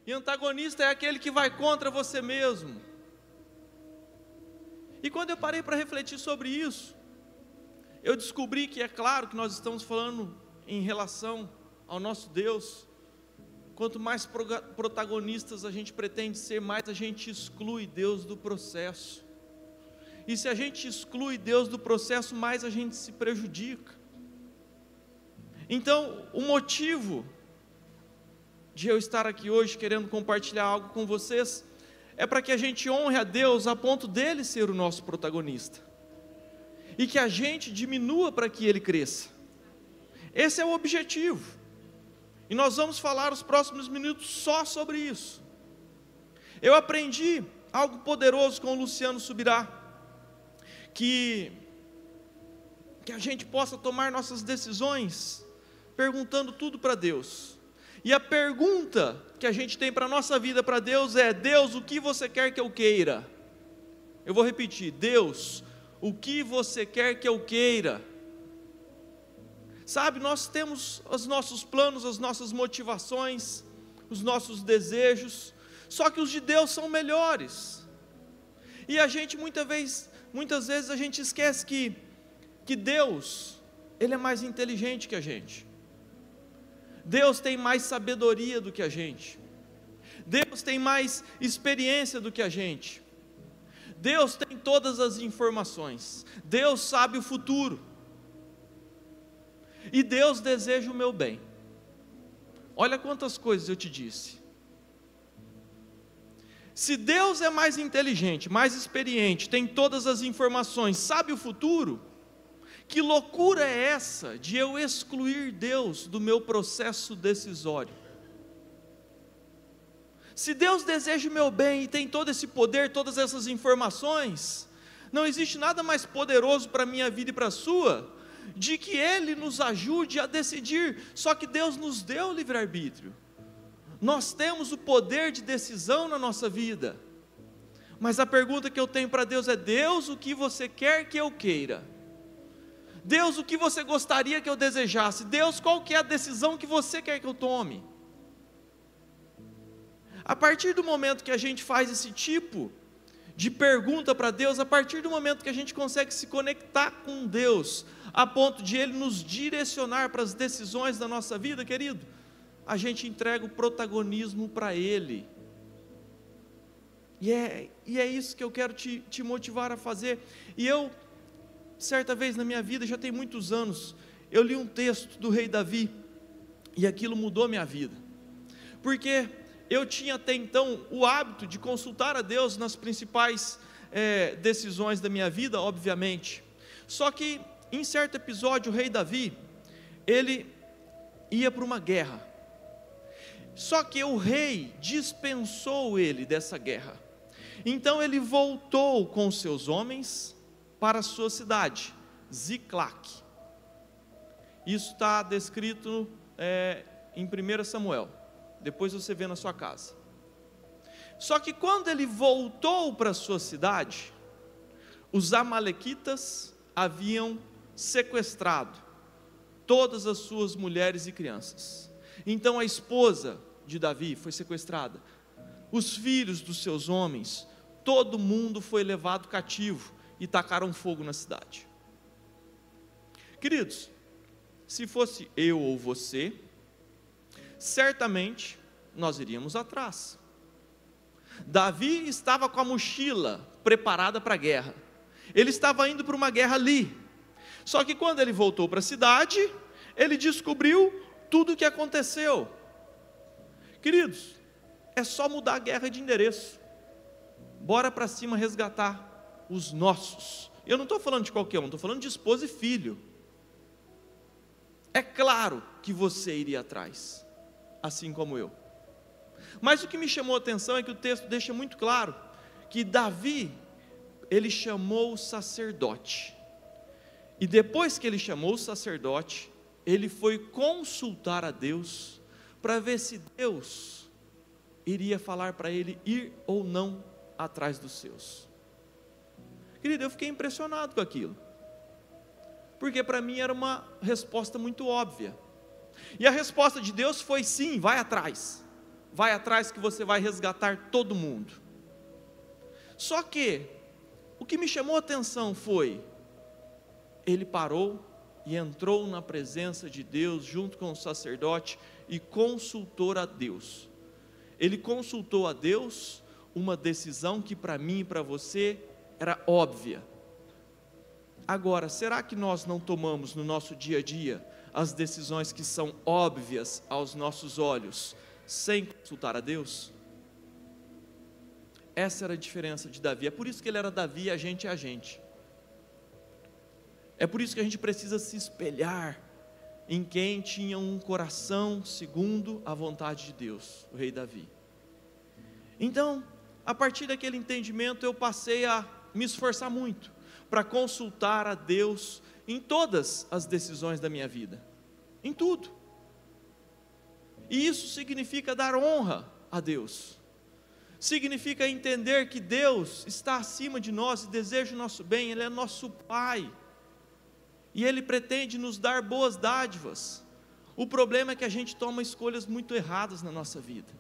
E antagonista é aquele que vai contra você mesmo. E quando eu parei para refletir sobre isso, eu descobri que é claro que nós estamos falando em relação ao nosso Deus. Quanto mais protagonistas a gente pretende ser, mais a gente exclui Deus do processo. E se a gente exclui Deus do processo, mais a gente se prejudica. Então, o motivo de eu estar aqui hoje querendo compartilhar algo com vocês é para que a gente honre a Deus a ponto dele ser o nosso protagonista, e que a gente diminua para que ele cresça. Esse é o objetivo, e nós vamos falar os próximos minutos só sobre isso. Eu aprendi algo poderoso com o Luciano Subirá, que a gente possa tomar nossas decisões perguntando tudo para Deus. E a pergunta que a gente tem para a nossa vida para Deus é: Deus, o que você quer que eu queira? Eu vou repetir: Deus, o que você quer que eu queira? Sabe, nós temos os nossos planos, as nossas motivações, os nossos desejos, só que os de Deus são melhores. E a gente muitas vezes a gente esquece que Deus, Ele é mais inteligente que a gente. Deus tem mais sabedoria do que a gente. Deus tem mais experiência do que a gente. Deus tem todas as informações. Deus sabe o futuro. E Deus deseja o meu bem. Olha quantas coisas eu te disse. Se Deus é mais inteligente, mais experiente, tem todas as informações, sabe o futuro, que loucura é essa de eu excluir Deus do meu processo decisório? Se Deus deseja o meu bem e tem todo esse poder, todas essas informações, não existe nada mais poderoso para a minha vida e para a sua, de que Ele nos ajude a decidir. Só que Deus nos deu o livre-arbítrio, nós temos o poder de decisão na nossa vida. Mas a pergunta que eu tenho para Deus é: Deus, o que você quer que eu queira? Deus, o que você gostaria que eu desejasse? Deus, qual que é a decisão que você quer que eu tome? A partir do momento que a gente faz esse tipo de pergunta para Deus, a partir do momento que a gente consegue se conectar com Deus, a ponto de Ele nos direcionar para as decisões da nossa vida, querido, a gente entrega o protagonismo para Ele. E é isso que eu quero te motivar a fazer. E eu, certa vez na minha vida, já tem muitos anos, eu li um texto do rei Davi, e aquilo mudou minha vida, porque eu tinha até então o hábito de consultar a Deus nas principais decisões da minha vida, obviamente. Só que em certo episódio o rei Davi, ele ia para uma guerra, só que o rei dispensou ele dessa guerra. Então ele voltou com seus homens para a sua cidade, Ziclac. Isso está descrito em 1 Samuel, depois você vê na sua casa. Só que quando ele voltou para a sua cidade, os amalequitas haviam sequestrado todas as suas mulheres e crianças. Então a esposa de Davi foi sequestrada, os filhos dos seus homens, todo mundo foi levado cativo, e tacaram fogo na cidade. Queridos, se fosse eu ou você, certamente nós iríamos atrás. Davi estava com a mochila preparada para a guerra, ele estava indo para uma guerra ali. Só que quando ele voltou para a cidade, ele descobriu tudo o que aconteceu. Queridos, é só mudar a guerra de endereço. Bora para cima resgatar os nossos. Eu não estou falando de qualquer um, estou falando de esposa e filho. É claro que você iria atrás, assim como eu. Mas o que me chamou a atenção é que o texto deixa muito claro que Davi, ele chamou o sacerdote. E depois que ele chamou o sacerdote, ele foi consultar a Deus para ver se Deus iria falar para ele ir ou não atrás dos seus. Querido, eu fiquei impressionado com aquilo, porque para mim era uma resposta muito óbvia. E a resposta de Deus foi: sim, vai atrás, vai atrás que você vai resgatar todo mundo. Só que, o que me chamou a atenção foi, ele parou e entrou na presença de Deus, junto com o sacerdote, e consultou a Deus. Ele consultou a Deus uma decisão que para mim e para você era óbvia. Agora, será que nós não tomamos no nosso dia a dia as decisões que são óbvias aos nossos olhos, sem consultar a Deus? Essa era a diferença de Davi. É por isso que ele era Davi e a gente é a gente. É por isso que a gente precisa se espelhar em quem tinha um coração segundo a vontade de Deus, o rei Davi. Então, a partir daquele entendimento, eu passei a me esforçar muito para consultar a Deus em todas as decisões da minha vida, em tudo. E isso significa dar honra a Deus, significa entender que Deus está acima de nós e deseja o nosso bem. Ele é nosso Pai, e Ele pretende nos dar boas dádivas. O problema é que a gente toma escolhas muito erradas na nossa vida,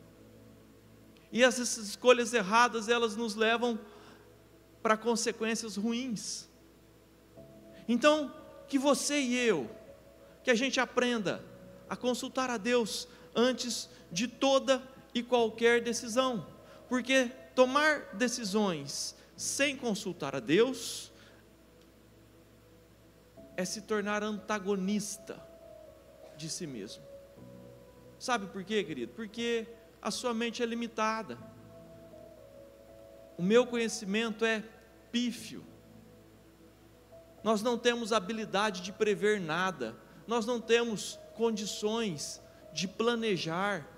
e essas escolhas erradas, elas nos levam para consequências ruins. Então, que você e eu, que a gente aprenda a consultar a Deus antes de toda e qualquer decisão, porque tomar decisões sem consultar a Deus é se tornar antagonista de si mesmo. Sabe por quê, querido? Porque a sua mente é limitada, o meu conhecimento é pífio, nós não temos habilidade de prever nada, nós não temos condições de planejar.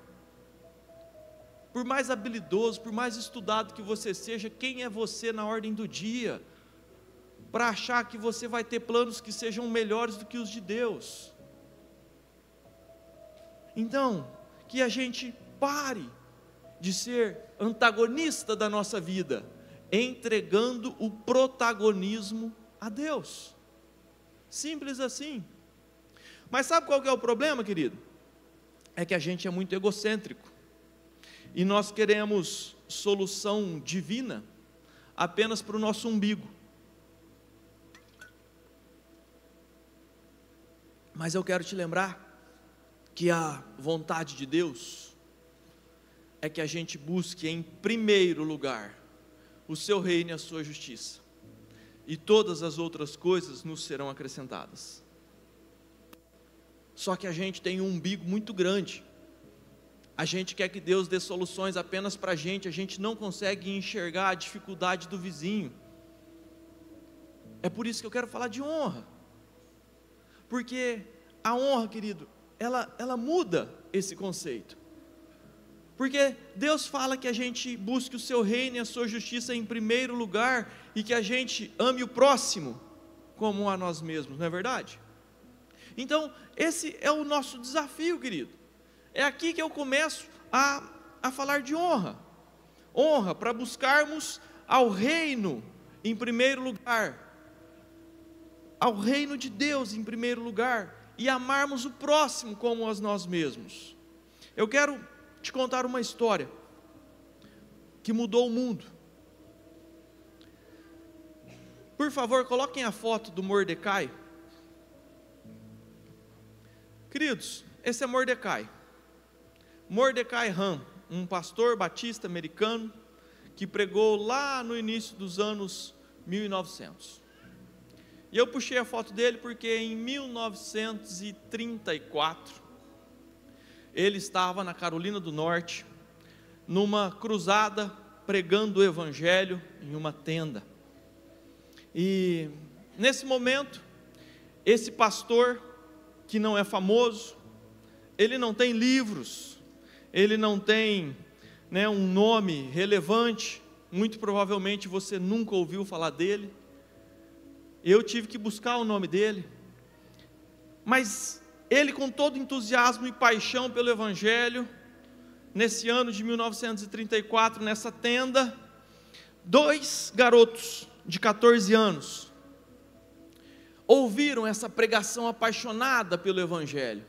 Por mais habilidoso, por mais estudado que você seja, quem é você na ordem do dia para achar que você vai ter planos que sejam melhores do que os de Deus? Então, que a gente pare de ser antagonista da nossa vida, entregando o protagonismo a Deus. Simples assim. Mas sabe qual que é o problema, querido? É que a gente é muito egocêntrico, e nós queremos solução divina apenas para o nosso umbigo. Mas eu quero te lembrar que a vontade de Deus é que a gente busque em primeiro lugar o seu reino e a sua justiça, e todas as outras coisas nos serão acrescentadas. Só que a gente tem um umbigo muito grande, a gente quer que Deus dê soluções apenas para a gente não consegue enxergar a dificuldade do vizinho. É por isso que eu quero falar de honra, porque a honra, querido, ela muda esse conceito. Porque Deus fala que a gente busque o seu reino e a sua justiça em primeiro lugar, e que a gente ame o próximo como a nós mesmos, não é verdade? Então, esse é o nosso desafio, querido. É aqui que eu começo a falar de honra. Honra para buscarmos ao reino em primeiro lugar, ao reino de Deus em primeiro lugar, e amarmos o próximo como a nós mesmos. Eu quero te contar uma história que mudou o mundo. Por favor, coloquem a foto do Mordecai. Queridos, esse é Mordecai. Mordecai Ham, um pastor batista americano que pregou lá no início dos anos 1900. E eu puxei a foto dele porque em 1934 ele estava na Carolina do Norte, numa cruzada, pregando o evangelho em uma tenda. E nesse momento, esse pastor, que não é famoso, ele não tem livros, ele não tem, um nome relevante, muito provavelmente você nunca ouviu falar dele. Eu tive que buscar o nome dele, mas ele, com todo entusiasmo e paixão pelo evangelho, nesse ano de 1934, nessa tenda, 2 garotos de 14 anos ouviram essa pregação apaixonada pelo evangelho,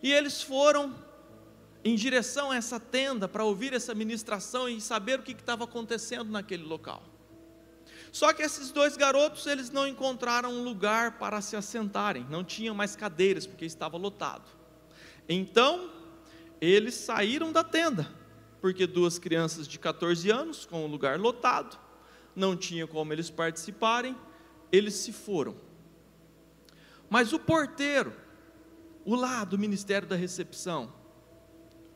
e eles foram em direção a essa tenda para ouvir essa ministração e saber o que estava acontecendo naquele local. Só que esses dois garotos, eles não encontraram um lugar para se assentarem, não tinham mais cadeiras, porque estava lotado. Então, eles saíram da tenda, porque duas crianças de 14 anos, com o lugar lotado, não tinha como eles participarem, eles se foram. Mas o porteiro, o lá do Ministério da Recepção,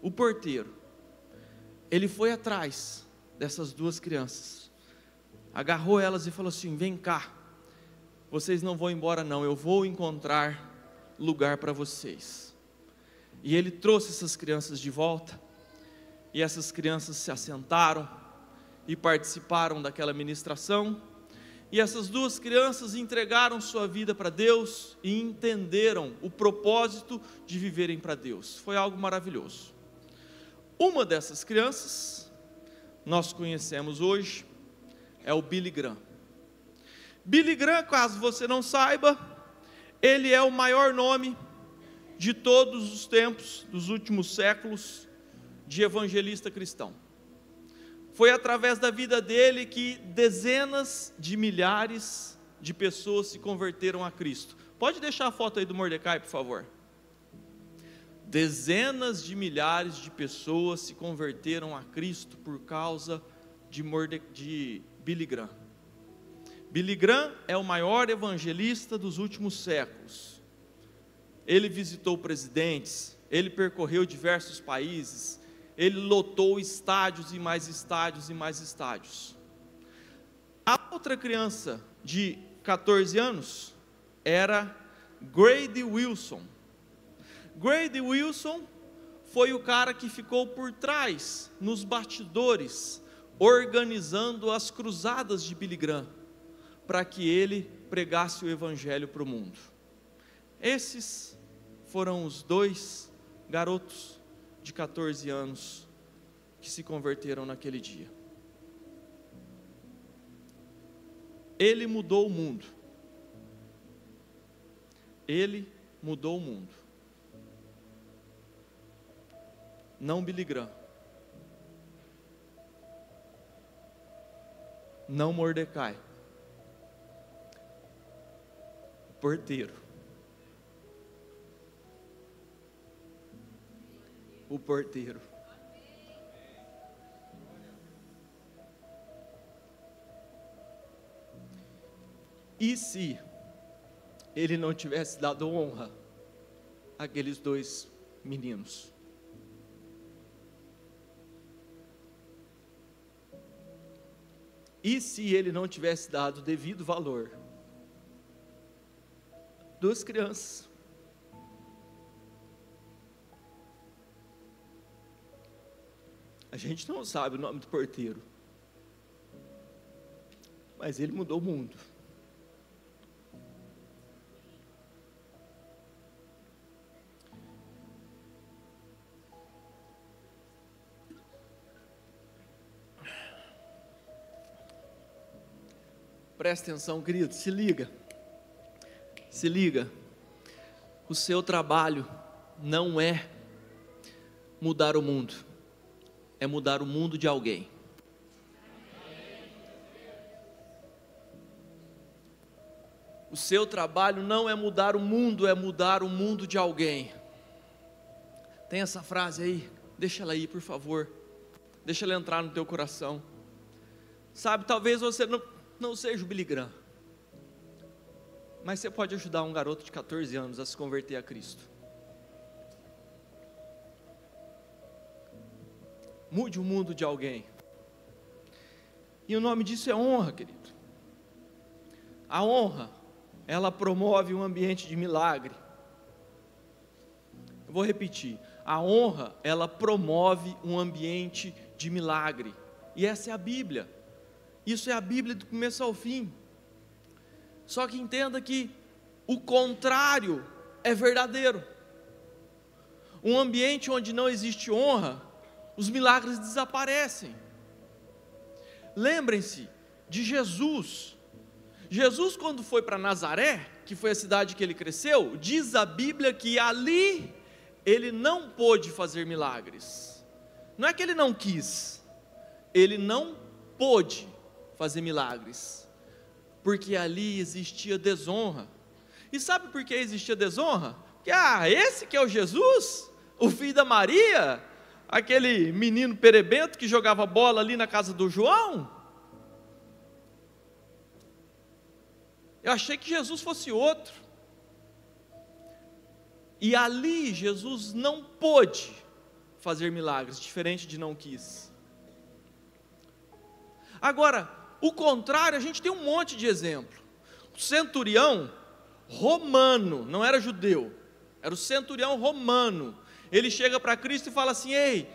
o porteiro, ele foi atrás dessas duas crianças, agarrou elas e falou assim: vem cá, vocês não vão embora não, eu vou encontrar lugar para vocês. E ele trouxe essas crianças de volta, e essas crianças se assentaram e participaram daquela ministração, e essas duas crianças entregaram sua vida para Deus e entenderam o propósito de viverem para Deus. Foi algo maravilhoso. Uma dessas crianças, nós conhecemos hoje, é o Billy Graham. Billy Graham, caso você não saiba, ele é o maior nome de todos os tempos, dos últimos séculos, de evangelista cristão. Foi através da vida dele que dezenas de milhares de pessoas se converteram a Cristo. Pode deixar a foto aí do Mordecai, por favor. Dezenas de milhares de pessoas se converteram a Cristo por causa de Billy Graham. Billy Graham é o maior evangelista dos últimos séculos. Ele visitou presidentes, ele percorreu diversos países, ele lotou estádios e mais estádios e mais estádios. A outra criança de 14 anos era Grady Wilson. Grady Wilson foi o cara que ficou por trás, nos bastidores, organizando as cruzadas de Billy Graham, para que ele pregasse o evangelho para o mundo. Esses foram os dois garotos de 14 anos que se converteram naquele dia. Ele mudou o mundo. Ele mudou o mundo. Não Billy Graham. Não Mordecai. O porteiro. O porteiro. E se ele não tivesse dado honra àqueles dois meninos? E se ele não tivesse dado devido valor? Duas crianças. A gente não sabe o nome do porteiro, mas ele mudou o mundo. Presta atenção, querido, se liga. Se liga. O seu trabalho não é mudar o mundo, é mudar o mundo de alguém. O seu trabalho não é mudar o mundo, é mudar o mundo de alguém. Tem essa frase aí? Deixa ela aí, por favor. Deixa ela entrar no teu coração. Sabe, talvez você não seja o Billy Graham, mas você pode ajudar um garoto de 14 anos a se converter a Cristo. Mude o mundo de alguém. E o nome disso é honra, querido. A honra, ela promove um ambiente de milagre. Eu vou repetir. A honra, ela promove um ambiente de milagre. E essa é a Bíblia. Isso é a Bíblia do começo ao fim. Só que entenda que o contrário é verdadeiro. Um ambiente onde não existe honra, os milagres desaparecem. Lembrem-se de Jesus. Jesus, quando foi para Nazaré, que foi a cidade que ele cresceu, diz a Bíblia que ali ele não pôde fazer milagres. Não é que ele não quis, ele não pôde fazer milagres, porque ali existia desonra. E sabe por que existia desonra? Porque, esse que é o Jesus, o filho da Maria, aquele menino perebento que jogava bola ali na casa do João. Eu achei que Jesus fosse outro. E ali Jesus não pôde fazer milagres, diferente de não quis. Agora, o contrário, a gente tem um monte de exemplo. O centurião romano, não era judeu, era o centurião romano. Ele chega para Cristo e fala assim: ei,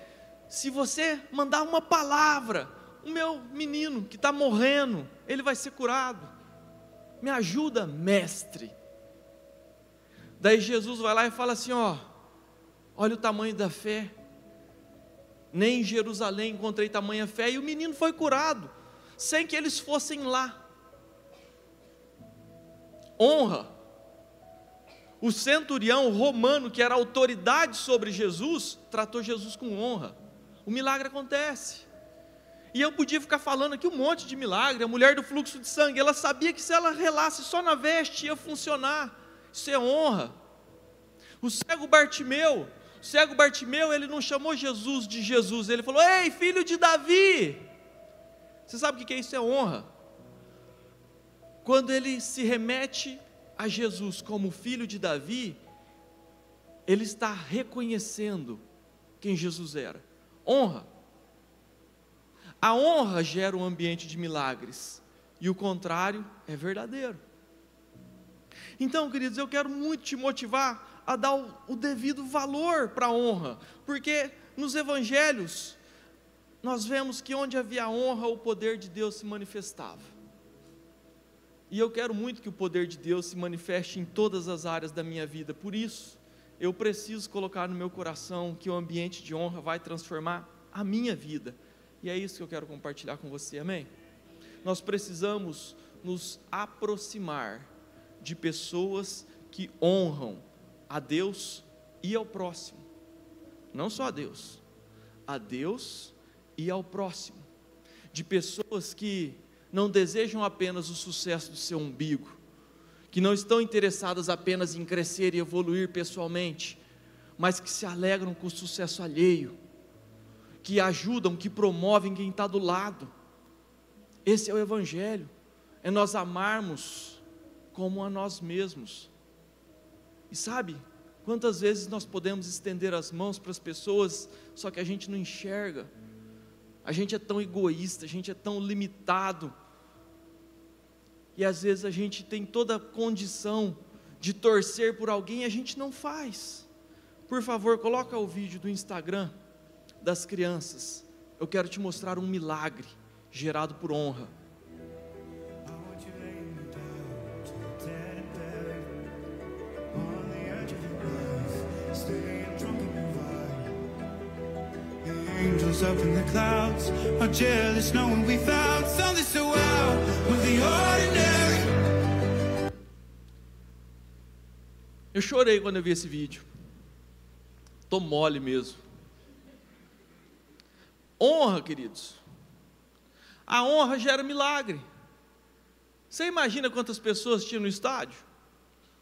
se você mandar uma palavra, o meu menino que está morrendo, ele vai ser curado. Me ajuda, mestre. Daí Jesus vai lá e fala assim: olha o tamanho da fé. Nem em Jerusalém encontrei tamanha fé. E o menino foi curado, sem que eles fossem lá. Honra. O centurião romano, que era autoridade sobre Jesus, tratou Jesus com honra. O milagre acontece. E eu podia ficar falando aqui um monte de milagre. A mulher do fluxo de sangue, ela sabia que se ela relasse só na veste ia funcionar. Isso é honra. O cego Bartimeu, ele não chamou Jesus de Jesus, ele falou: ei, filho de Davi. Você sabe o que é isso? É honra. Quando ele se remete a Jesus como filho de Davi, ele está reconhecendo quem Jesus era. Honra. A honra gera um ambiente de milagres, e o contrário é verdadeiro. Então, queridos, eu quero muito te motivar a dar o devido valor para a honra, porque nos evangelhos nós vemos que onde havia honra, o poder de Deus se manifestava. E eu quero muito que o poder de Deus se manifeste em todas as áreas da minha vida. Por isso, eu preciso colocar no meu coração que o ambiente de honra vai transformar a minha vida. E é isso que eu quero compartilhar com você, amém? Nós precisamos nos aproximar de pessoas que honram a Deus e ao próximo. Não só a Deus e ao próximo. De pessoas que não desejam apenas o sucesso do seu umbigo, que não estão interessadas apenas em crescer e evoluir pessoalmente, mas que se alegram com o sucesso alheio, que ajudam, que promovem quem está do lado. Esse é o Evangelho, é nós amarmos como a nós mesmos. E sabe, quantas vezes nós podemos estender as mãos para as pessoas, só que a gente não enxerga, a gente é tão egoísta, a gente é tão limitado, e às vezes a gente tem toda a condição de torcer por alguém e a gente não faz. Por favor, coloca o vídeo do Instagram das crianças. Eu quero te mostrar um milagre gerado por honra. Angels up in the clouds are jealous knowing we found something so out with the ordinary. Eu chorei quando eu vi esse vídeo. Tô mole mesmo. Honra, queridos. A honra gera milagre. Você imagina quantas pessoas tinha no estádio?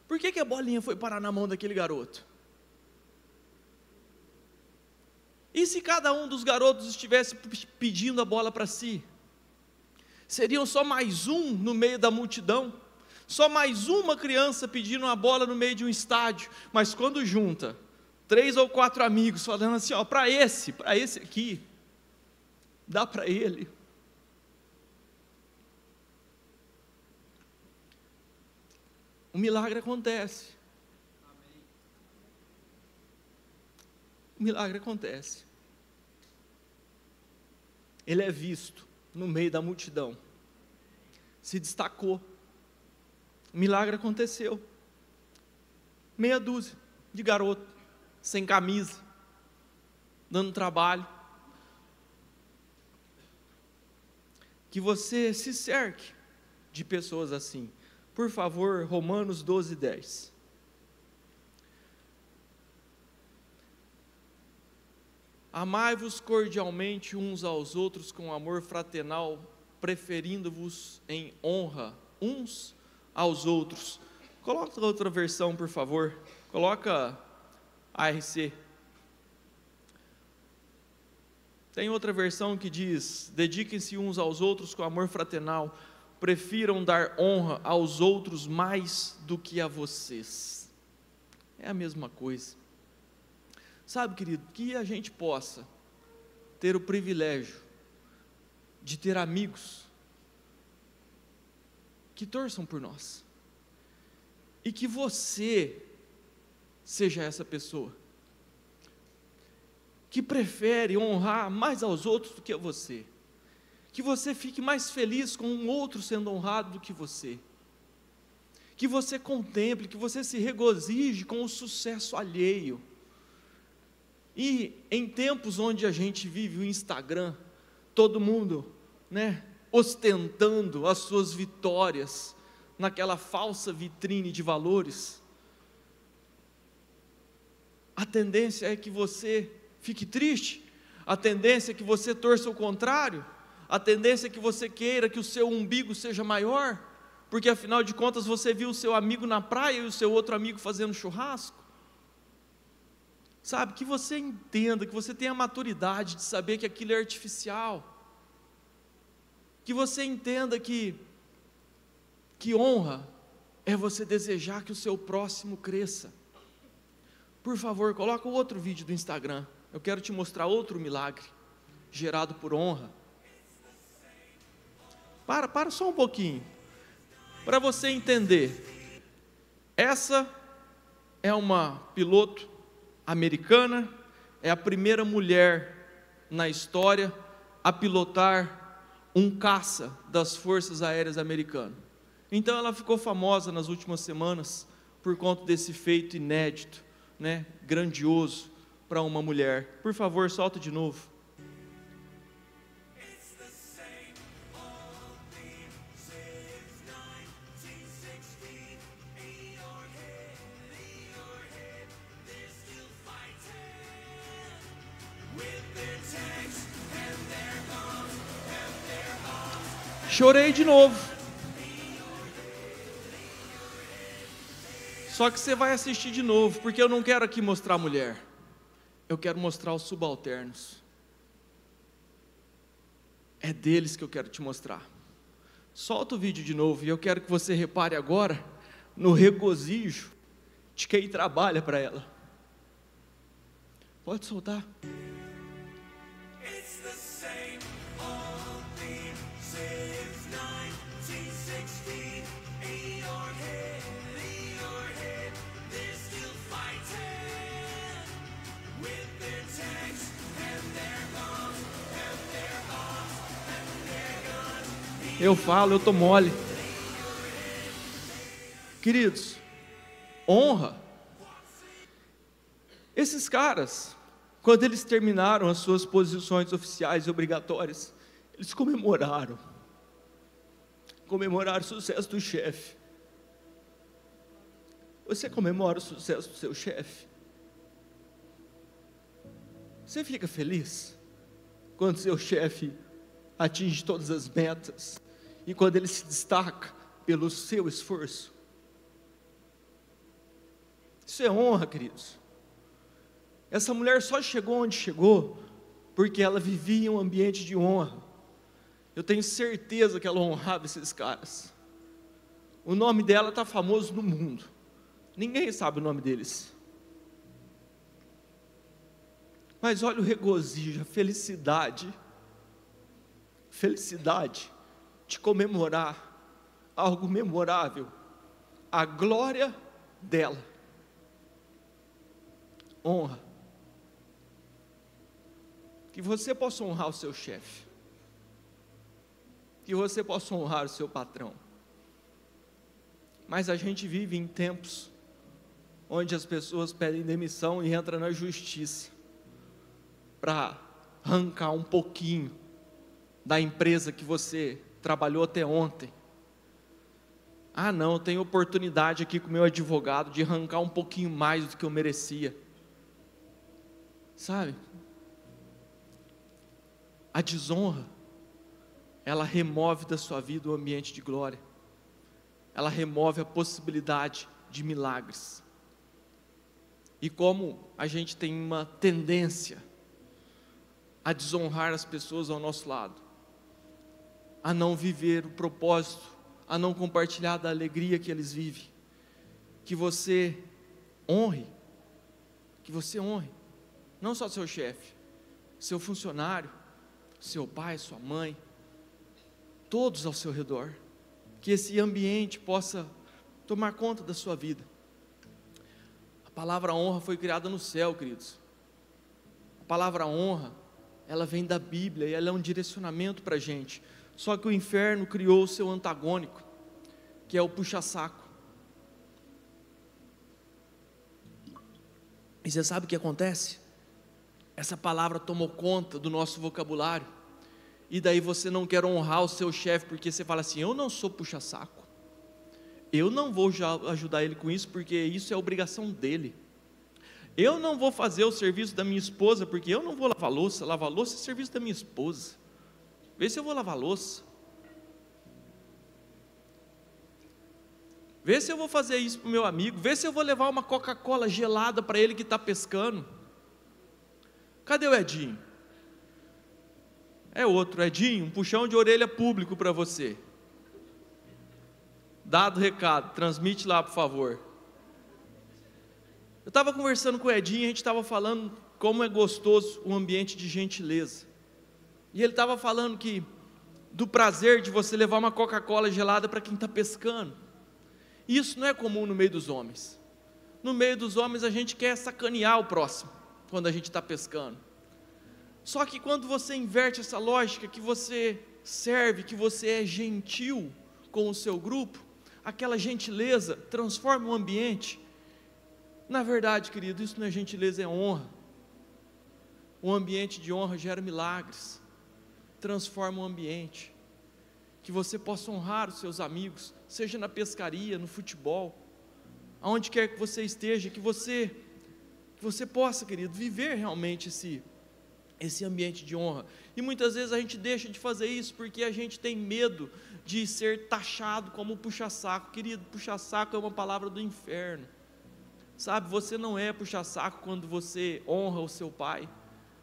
Por que a bolinha foi parar na mão daquele garoto? E se cada um dos garotos estivesse pedindo a bola para si? Seriam só mais um no meio da multidão, só mais uma criança pedindo uma bola no meio de um estádio. Mas quando junta 3 ou 4 amigos falando assim, para esse aqui, dá para ele. O milagre acontece. O milagre acontece. Ele é visto no meio da multidão. Se destacou. O milagre aconteceu. Meia dúzia de garoto, sem camisa, dando trabalho. Que você se cerque de pessoas assim. Por favor, Romanos 12:10. Amai-vos cordialmente uns aos outros com amor fraternal, preferindo-vos em honra uns aos outros. Coloca outra versão, por favor. Coloca ARC. Tem outra versão que diz: dediquem-se uns aos outros com amor fraternal, prefiram dar honra aos outros mais do que a vocês. É a mesma coisa. Sabe, querido, que a gente possa ter o privilégio de ter amigos que torçam por nós, e que você seja essa pessoa que prefere honrar mais aos outros do que a você, que você fique mais feliz com um outro sendo honrado do que você, que você contemple, que você se regozije com o sucesso alheio. E em tempos onde a gente vive o Instagram, todo mundo, ostentando as suas vitórias naquela falsa vitrine de valores, a tendência é que você fique triste, a tendência é que você torça o contrário, a tendência é que você queira que o seu umbigo seja maior, porque afinal de contas você viu o seu amigo na praia e o seu outro amigo fazendo churrasco. Sabe, que você entenda, que você tenha a maturidade de saber que aquilo é artificial, que você entenda que honra é você desejar que o seu próximo cresça. Por favor, coloca o outro vídeo do Instagram, eu quero te mostrar outro milagre, gerado por honra. Para só um pouquinho, para você entender. Essa é uma piloto americana, é a primeira mulher na história a pilotar um caça das forças aéreas americanas. Então ela ficou famosa nas últimas semanas por conta desse feito inédito, grandioso para uma mulher. Por favor, solta de novo. Chorei de novo. Só que você vai assistir de novo, porque eu não quero aqui mostrar a mulher, eu quero mostrar os subalternos. É deles que eu quero te mostrar. Solta o vídeo de novo, e eu quero que você repare agora no regozijo de quem trabalha para ela. Pode soltar. Eu falo, eu tô mole. Queridos, honra. Esses caras, quando eles terminaram as suas posições oficiais e obrigatórias, eles comemoraram o sucesso do chefe. Você comemora o sucesso do seu chefe? Você fica feliz quando seu chefe atinge todas as metas e quando ele se destaca pelo seu esforço? Isso é honra, queridos. Essa mulher só chegou onde chegou porque ela vivia em um ambiente de honra. Eu tenho certeza que ela honrava esses caras. O nome dela está famoso no mundo. Ninguém sabe o nome deles. Mas olha o regozijo, a felicidade de comemorar algo memorável, a glória dela. Honra. Que você possa honrar o seu chefe, que você possa honrar o seu patrão. Mas a gente vive em tempos onde as pessoas pedem demissão e entram na justiça para arrancar um pouquinho da empresa que você trabalhou até ontem. Ah não, eu tenho oportunidade aqui com o meu advogado de arrancar um pouquinho mais do que eu merecia. Sabe? A desonra, ela remove da sua vida o ambiente de glória, ela remove a possibilidade de milagres. E como a gente tem uma tendência a desonrar as pessoas ao nosso lado, a não viver o propósito, a não compartilhar da alegria que eles vivem, que você honre, não só seu chefe, seu funcionário, seu pai, sua mãe, todos ao seu redor, que esse ambiente possa tomar conta da sua vida. A palavra honra foi criada no céu, queridos. A palavra honra, ela vem da Bíblia e ela é um direcionamento para a gente. Só que o inferno criou o seu antagônico, que é o puxa-saco. E você sabe o que acontece? Essa palavra tomou conta do nosso vocabulário, e daí você não quer honrar o seu chefe, porque você fala assim: eu não sou puxa-saco, eu não vou ajudar ele com isso, porque isso é obrigação dele. Eu não vou fazer o serviço da minha esposa, porque eu não vou lavar louça é serviço da minha esposa. Vê se eu vou lavar louça, vê se eu vou fazer isso para o meu amigo, vê se eu vou levar uma Coca-Cola gelada para ele que está pescando. Cadê o Edinho? É outro, Edinho, um puxão de orelha público para você. Dado o recado, transmite lá, por favor. Eu estava conversando com o Edinho, a gente estava falando como é gostoso o ambiente de gentileza. E ele estava falando do prazer de você levar uma Coca-Cola gelada para quem está pescando. Isso não é comum no meio dos homens. No meio dos homens a gente quer sacanear o próximo, quando a gente está pescando. Só que quando você inverte essa lógica, que você serve, que você é gentil com o seu grupo, aquela gentileza transforma o ambiente. Na verdade, querido, isso não é gentileza, é honra. Um ambiente de honra gera milagres, transforma o ambiente. Que você possa honrar os seus amigos, seja na pescaria, no futebol, aonde quer que você esteja, que você possa, querido, viver realmente esse ambiente de honra. E muitas vezes a gente deixa de fazer isso porque a gente tem medo de ser taxado como puxa-saco. Querido, puxa-saco é uma palavra do inferno, sabe? Você não é puxa-saco quando você honra o seu pai,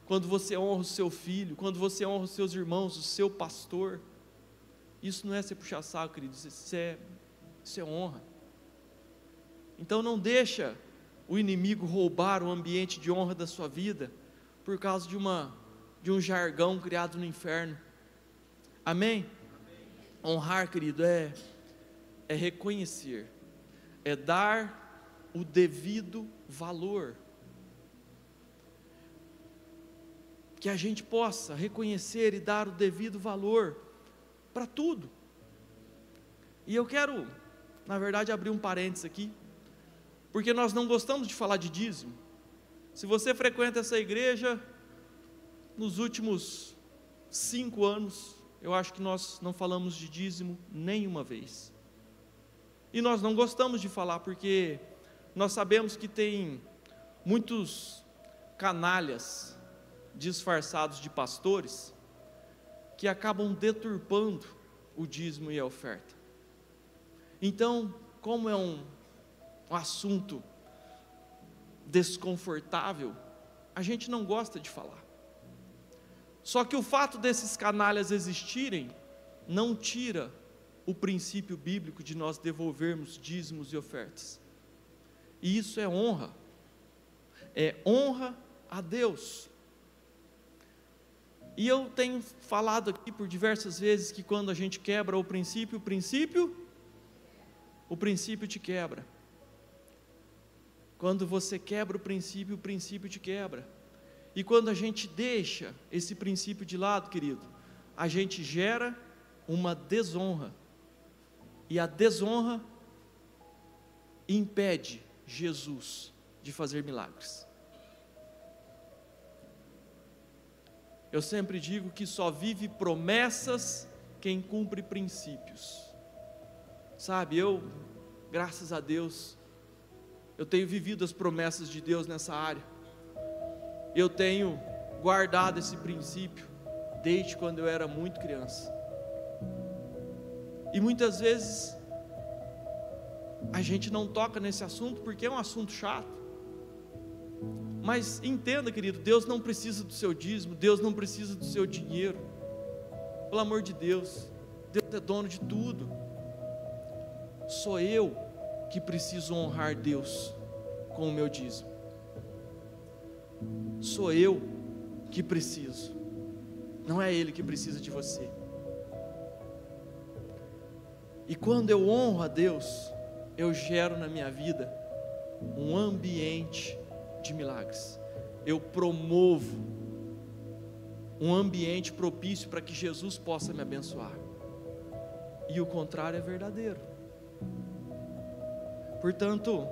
quando você honra o seu filho, quando você honra os seus irmãos, o seu pastor. Isso não é ser puxa-saco, querido, isso é honra. Então não deixa o inimigo roubar o ambiente de honra da sua vida, por causa de um jargão criado no inferno. Amém? Honrar, querido, é reconhecer, é dar o devido valor. Que a gente possa reconhecer e dar o devido valor para tudo. E eu quero, na verdade, abrir um parênteses aqui, porque nós não gostamos de falar de dízimo. Se você frequenta essa igreja, nos últimos 5 anos, eu acho que nós não falamos de dízimo nenhuma vez. E nós não gostamos de falar, porque nós sabemos que tem muitos canalhas disfarçados de pastores, que acabam deturpando o dízimo e a oferta. Então, como é um assunto desconfortável, a gente não gosta de falar. Só que o fato desses canalhas existirem não tira o princípio bíblico de nós devolvermos dízimos e ofertas. E isso é honra a Deus. E eu tenho falado aqui por diversas vezes que quando a gente quebra o princípio te quebra. Quando você quebra o princípio te quebra. E quando a gente deixa esse princípio de lado, querido, a gente gera uma desonra. E a desonra impede Jesus de fazer milagres. Eu sempre digo que só vive promessas quem cumpre princípios. Sabe, graças a Deus, eu tenho vivido as promessas de Deus nessa área. Eu tenho guardado esse princípio. desde quando eu era muito criança. E muitas vezes a gente não toca nesse assunto porque é um assunto chato. Mas entenda, querido, Deus não precisa do seu dízimo, Deus não precisa do seu dinheiro. Pelo amor de Deus, Deus é dono de tudo. Sou eu que preciso honrar Deus com o meu dízimo. Sou eu que preciso, não é Ele que precisa de você. E quando eu honro a Deus, eu gero na minha vida um ambiente de milagres. Eu promovo um ambiente propício para que Jesus possa me abençoar. E o contrário é verdadeiro. Portanto,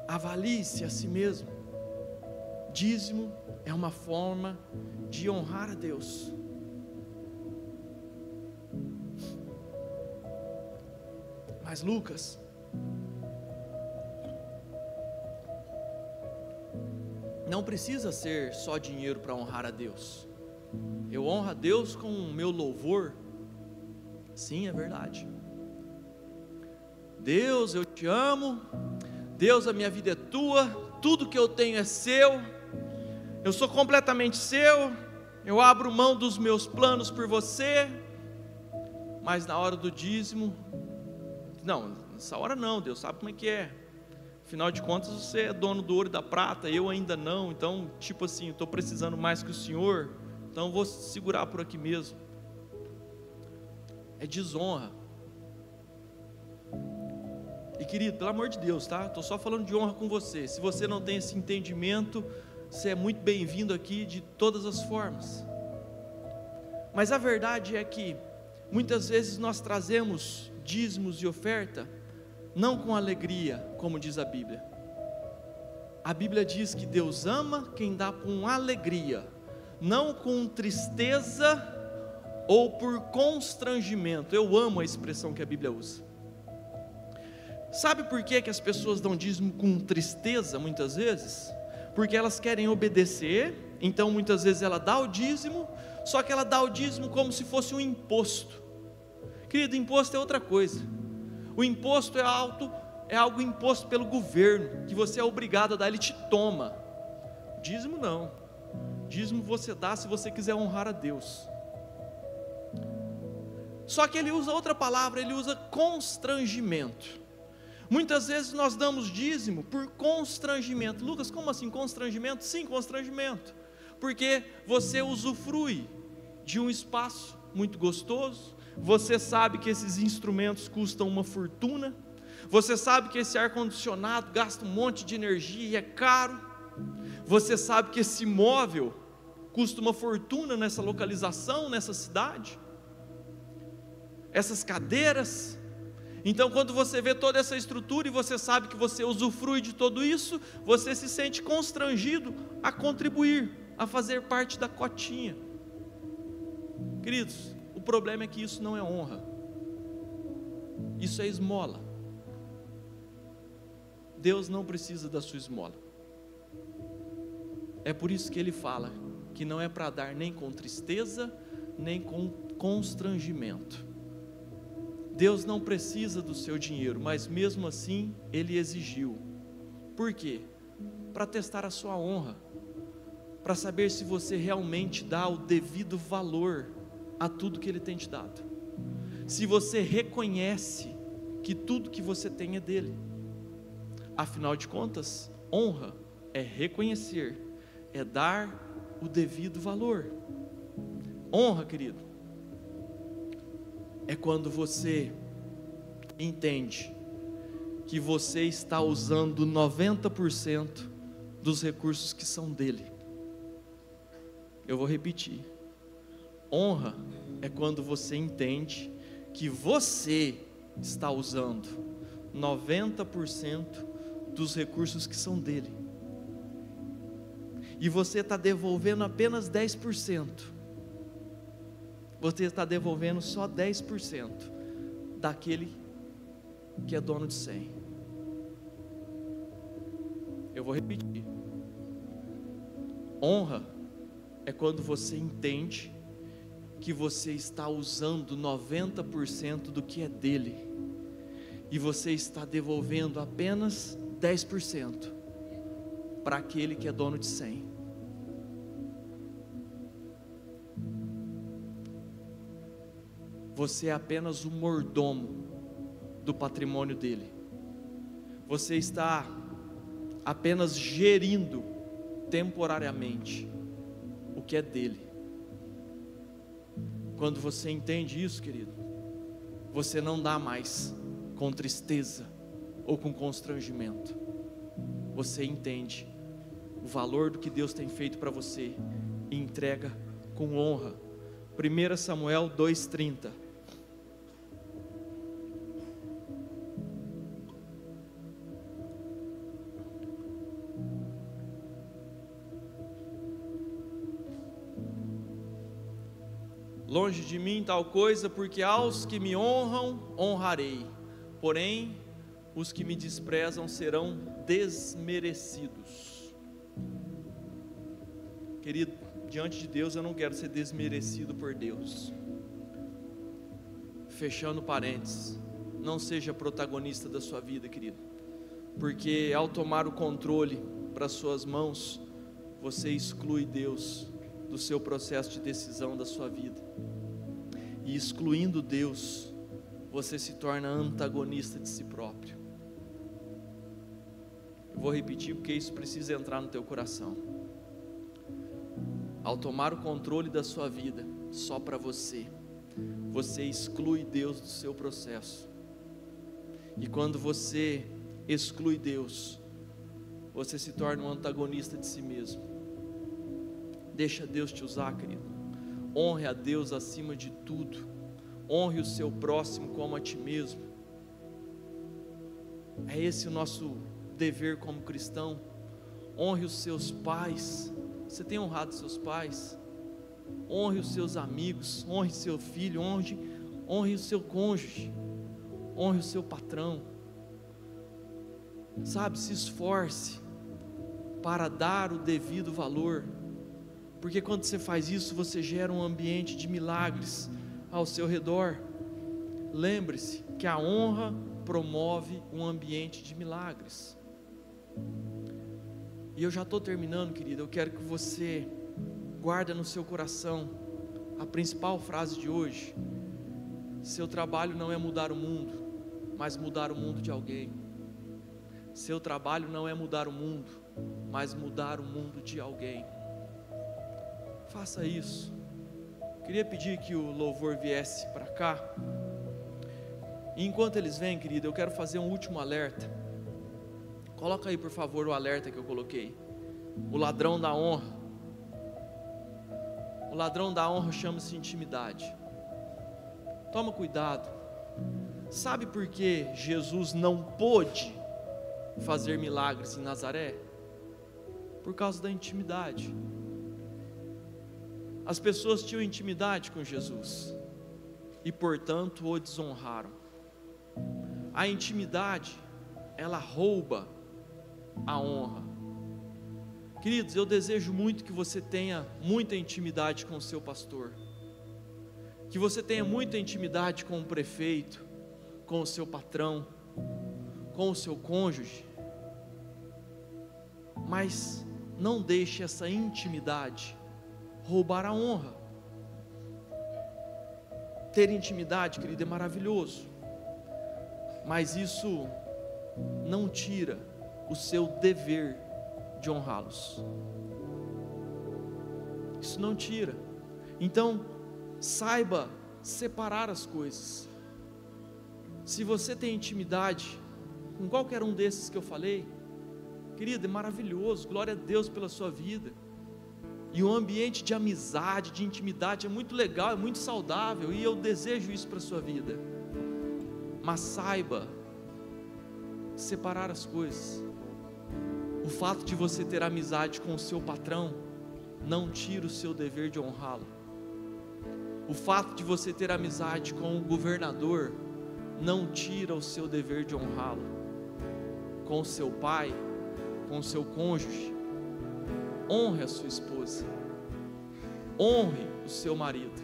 avalie-se a si mesmo. Dízimo é uma forma de honrar a Deus. Mas Lucas, não precisa ser só dinheiro para honrar a Deus. Eu honro a Deus com o meu louvor. Sim, é verdade. Deus, eu te amo. Deus, a minha vida é tua. Tudo que eu tenho é seu. Eu sou completamente seu. Eu abro mão dos meus planos por você. Mas na hora do dízimo, não, nessa hora não, Deus sabe como é que é. Afinal de contas, você é dono do ouro e da prata, eu ainda não. Então, tipo assim, estou precisando mais que o Senhor, então vou segurar por aqui mesmo. É desonra. E querido, pelo amor de Deus, tá? Estou só falando de honra com você. Se você não tem esse entendimento, você é muito bem-vindo aqui de todas as formas. Mas a verdade é que muitas vezes nós trazemos dízimos e oferta não com alegria, como diz a Bíblia. A Bíblia diz que Deus ama quem dá com alegria, não com tristeza ou por constrangimento. Eu amo a expressão que a Bíblia usa. Sabe por que as pessoas dão dízimo com tristeza muitas vezes? Porque elas querem obedecer, então muitas vezes ela dá o dízimo, só que ela dá o dízimo como se fosse um imposto. Querido, imposto é outra coisa. O imposto é algo imposto pelo governo, que você é obrigado a dar, ele te toma. Dízimo não. Dízimo você dá se você quiser honrar a Deus. Só que ele usa outra palavra, ele usa constrangimento. Muitas vezes nós damos dízimo por constrangimento. Lucas, como assim constrangimento? Sim, constrangimento. Porque você usufrui de um espaço muito gostoso. Você sabe que esses instrumentos custam uma fortuna. Você sabe que esse ar-condicionado gasta um monte de energia e é caro. Você sabe que esse móvel custa uma fortuna nessa localização, nessa cidade. Essas cadeiras. Então quando você vê toda essa estrutura e você sabe que você usufrui de tudo isso, você se sente constrangido a contribuir, a fazer parte da cotinha. Queridos, o problema é que isso não é honra. Isso é esmola. Deus não precisa da sua esmola. É por isso que Ele fala que não é para dar nem com tristeza, nem com constrangimento. Deus não precisa do seu dinheiro, mas mesmo assim Ele exigiu. Por quê? Para testar a sua honra, para saber se você realmente dá o devido valor a tudo que Ele tem te dado, se você reconhece que tudo que você tem é dele. Afinal de contas, honra é reconhecer, é dar o devido valor. Honra, querido, é quando você entende que você está usando 90% dos recursos que são dele. Eu vou repetir. Honra é quando você entende que você está usando 90% dos recursos que são dele. E você está devolvendo apenas 10%. Você está devolvendo só 10% daquele que é dono de 100. Eu vou repetir. Honra é quando você entende que você está usando 90% do que é dele, e você está devolvendo apenas 10% para aquele que é dono de 100. Você é apenas o mordomo do patrimônio dele. Você está apenas gerindo temporariamente o que é dele. Quando você entende isso, querido, você não dá mais com tristeza ou com constrangimento. Você entende o valor do que Deus tem feito para você e entrega com honra. 1 Samuel 2:30. Longe de mim tal coisa, porque aos que me honram, honrarei, porém, os que me desprezam serão desmerecidos. Querido, diante de Deus eu não quero ser desmerecido por Deus. Fechando parênteses, não seja protagonista da sua vida, querido, porque ao tomar o controle para suas mãos, você exclui Deus do seu processo de decisão da sua vida, e excluindo Deus, você se torna antagonista de si próprio. Eu vou repetir porque isso precisa entrar no teu coração. Ao tomar o controle da sua vida só para você, você exclui Deus do seu processo, e quando você exclui Deus, você se torna um antagonista de si mesmo. Deixa Deus te usar, querido. Honre a Deus acima de tudo. Honre o seu próximo como a ti mesmo. É esse o nosso dever como cristão. Honre os seus pais. Você tem honrado seus pais? Honre os seus amigos. Honre seu filho. Honre o seu cônjuge. Honre o seu patrão. Sabe, se esforce para dar o devido valor, porque quando você faz isso, você gera um ambiente de milagres ao seu redor. Lembre-se que a honra promove um ambiente de milagres. E eu já estou terminando, querido. Eu quero que você guarde no seu coração a principal frase de hoje: seu trabalho não é mudar o mundo, mas mudar o mundo de alguém. Seu trabalho não é mudar o mundo, mas mudar o mundo de alguém. Faça isso. Queria pedir que o louvor viesse para cá. E enquanto eles vêm, querido, eu quero fazer um último alerta. Coloca aí, por favor, o alerta que eu coloquei. O ladrão da honra. O ladrão da honra chama-se intimidade. Toma cuidado. Sabe por que Jesus não pôde fazer milagres em Nazaré? Por causa da intimidade. As pessoas tinham intimidade com Jesus e, portanto, o desonraram. A intimidade, ela rouba a honra. Queridos, eu desejo muito que você tenha muita intimidade com o seu pastor, que você tenha muita intimidade com o prefeito, com o seu patrão, com o seu cônjuge, mas não deixe essa intimidade roubar a honra. Ter intimidade, querido, é maravilhoso, mas isso não tira o seu dever de honrá-los. Isso não tira. Então, saiba separar as coisas. Se você tem intimidade com qualquer um desses que eu falei, querido, é maravilhoso, glória a Deus pela sua vida. E o ambiente de amizade, de intimidade é muito legal, é muito saudável, e eu desejo isso para a sua vida. Mas saiba separar as coisas. O fato de você ter amizade com o seu patrão não tira o seu dever de honrá-lo. O fato de você ter amizade com o governador não tira o seu dever de honrá-lo. Com o seu pai, com o seu cônjuge, honre a sua esposa, honre o seu marido,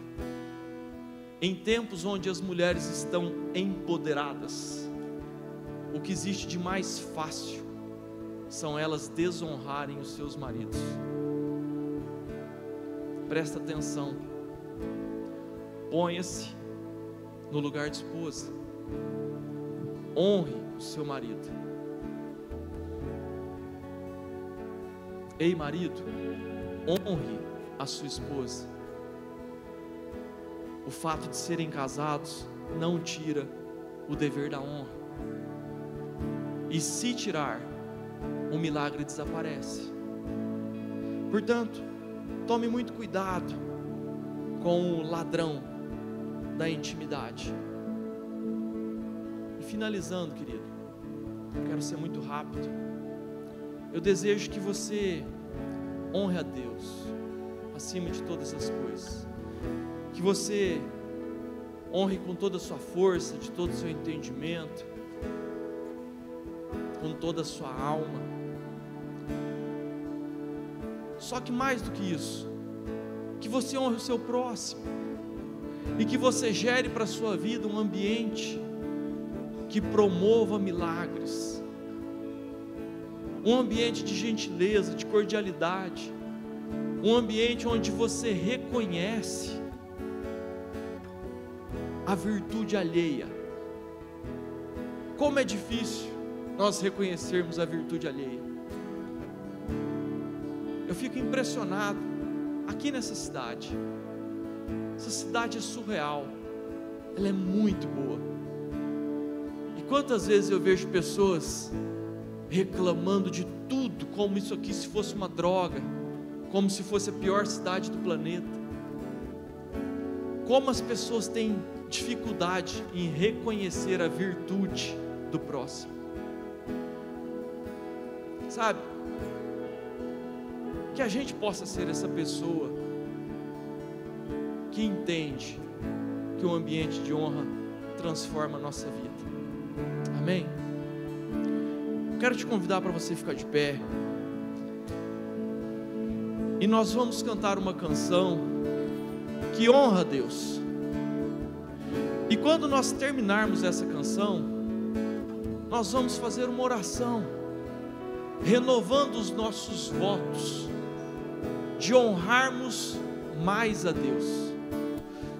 Em tempos onde as mulheres estão empoderadas, o que existe de mais fácil são elas desonrarem os seus maridos. Presta atenção, ponha-se no lugar de esposa, honre o seu marido. Ei, marido, honre a sua esposa. O fato de serem casados não tira o dever da honra. E se tirar, o milagre desaparece. Portanto, tome muito cuidado com o ladrão da intimidade. E finalizando, querido, eu quero ser muito rápido. Eu desejo que você honre a Deus acima de todas as coisas. Que você honre com toda a sua força, de todo o seu entendimento, com toda a sua alma. Só que mais do que isso, que você honre o seu próximo, e que você gere para a sua vida um ambiente que promova milagres, um ambiente de gentileza, de cordialidade, um ambiente onde você reconhece a virtude alheia. Como é difícil nós reconhecermos a virtude alheia. Eu fico impressionado aqui nessa cidade. Essa cidade é surreal, ela é muito boa. E quantas vezes eu vejo pessoas reclamando de tudo, como isso aqui se fosse uma droga, como se fosse a pior cidade do planeta. Como as pessoas têm dificuldade em reconhecer a virtude do próximo. Sabe? Que a gente possa ser essa pessoa que entende que o ambiente de honra transforma a nossa vida. Amém? Quero te convidar para você ficar de pé. E nós vamos cantar uma canção que honra a Deus. E quando nós terminarmos essa canção, nós vamos fazer uma oração, renovando os nossos votos, de honrarmos mais a Deus,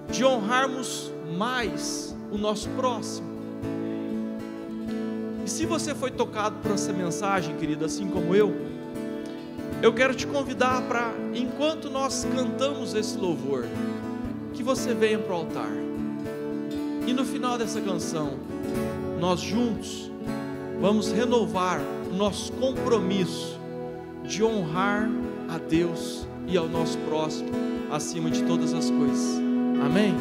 de honrarmos mais o nosso próximo. E se você foi tocado por essa mensagem, querido, assim como eu quero te convidar para, enquanto nós cantamos esse louvor, que você venha para o altar. E no final dessa canção, nós juntos vamos renovar o nosso compromisso de honrar a Deus e ao nosso próximo acima de todas as coisas. Amém?